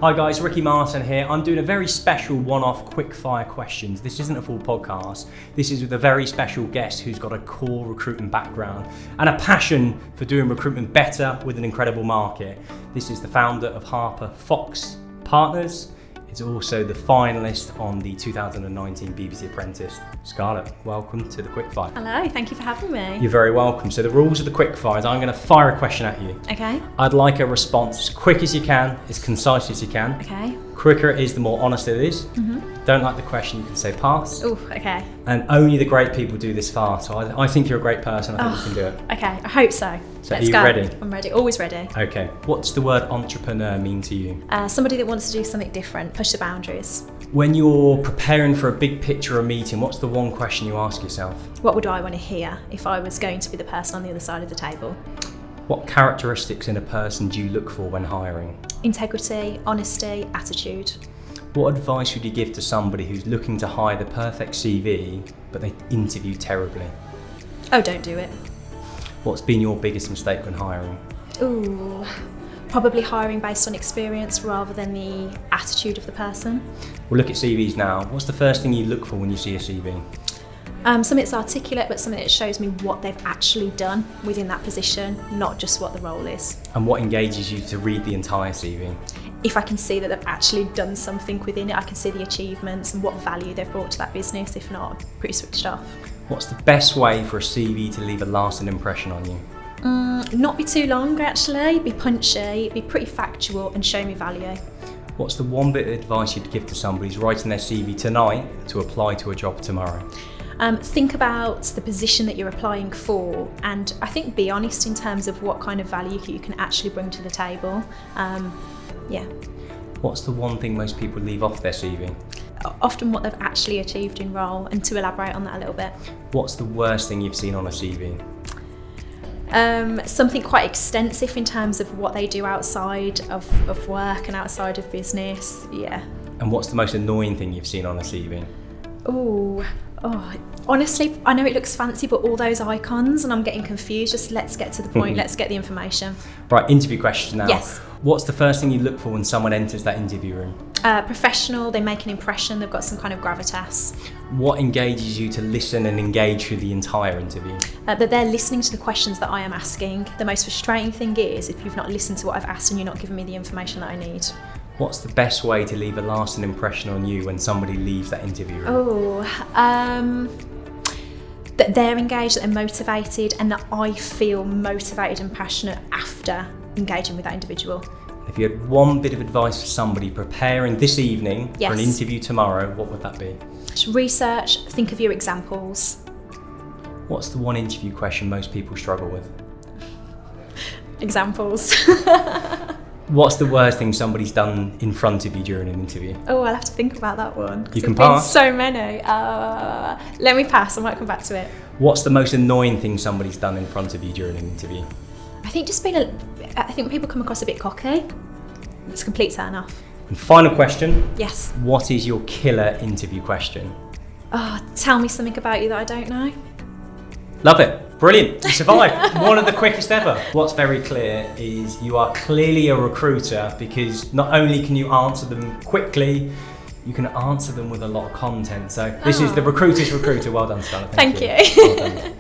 Hi guys, Ricky Martin here. I'm doing a very special one-off quickfire questions. This isn't a full podcast. This is with a very special guest who's got a core recruitment background and a passion for doing recruitment better with an incredible market. This is the founder of Harper Fox Partners. It's also the finalist on the 2019 BBC Apprentice. Scarlett, welcome to the Quickfire. Hello, thank you for having me. You're very welcome. So the rules of the Quickfire is I'm going to fire a question at you. Okay. I'd like a response as quick as you can, as concise as you can. Okay. Quicker it is, the more honest it is. Mm-hmm. Don't like the question, you can say pass. Oh, okay. And only the great people do this fast. So I think you're a great person. I think you can do it. Okay, I hope so. So Let's are you go. ready? I'm ready, always ready. Okay. What's the word entrepreneur mean to you? Somebody that wants to do something different, push the boundaries. When you're preparing for a big pitch or a meeting, what's the one question you ask yourself? What would I want to hear if I was going to be the person on the other side of the table? What characteristics in a person do you look for when hiring? Integrity, honesty, attitude. What advice would you give to somebody who's looking to hire the perfect CV, but they interview terribly? Oh, don't do it. What's been your biggest mistake when hiring? Ooh, probably hiring based on experience rather than the attitude of the person. We'll look at CVs now. What's the first thing you look for when you see a CV? Something that's articulate, but something that shows me what they've actually done within that position, not just what the role is. And what engages you to read the entire CV? If I can see that they've actually done something within it, I can see the achievements and what value they've brought to that business. If not, I'm pretty switched off. What's the best way for a CV to leave a lasting impression on you? Not be too long, actually. Be punchy, be pretty factual, and show me value. What's the one bit of advice you'd give to somebody who's writing their CV tonight to apply to a job tomorrow? Think about the position that you're applying for, and I think be honest in terms of what kind of value you can actually bring to the table. Yeah. What's the one thing most people leave off their CV? Often what they've actually achieved in role, and to elaborate on that a little bit. What's the worst thing you've seen on a CV? Something quite extensive in terms of what they do outside of work and outside of business. Yeah. And what's the most annoying thing you've seen on a CV? Oh, honestly, I know it looks fancy, but all those icons, and I'm getting confused. Just let's get to the point. Let's get the information. Right, interview question now. Yes. What's the first thing you look for when someone enters that interview room? Professional, they make an impression, they've got some kind of gravitas. What engages you to listen and engage through the entire interview? That they're listening to the questions that I am asking. The most frustrating thing is if you've not listened to what I've asked and you're not giving me the information that I need. What's the best way to leave a lasting impression on you when somebody leaves that interview room? That they're engaged, that they're motivated, and that I feel motivated and passionate after engaging with that individual. If you had one bit of advice for somebody preparing this evening for an Yes. interview tomorrow, what would that be? Research, think of your examples. What's the one interview question most people struggle with? Examples. What's the worst thing somebody's done in front of you during an interview? Oh, I'll have to think about that one. You can there's been pass. so many. Let me pass, I might come back to it. What's the most annoying thing somebody's done in front of you during an interview? I think I think people come across a bit cocky. It's a complete turn off. And final question, Yes. what is your killer interview question? Oh, tell me something about you that I don't know. Love it. Brilliant. You survived. One of the quickest ever. What's very clear is you are clearly a recruiter because not only can you answer them quickly, you can answer them with a lot of content. So this is the recruiter's recruiter. Well done, Scarlett. Thank you. Well done.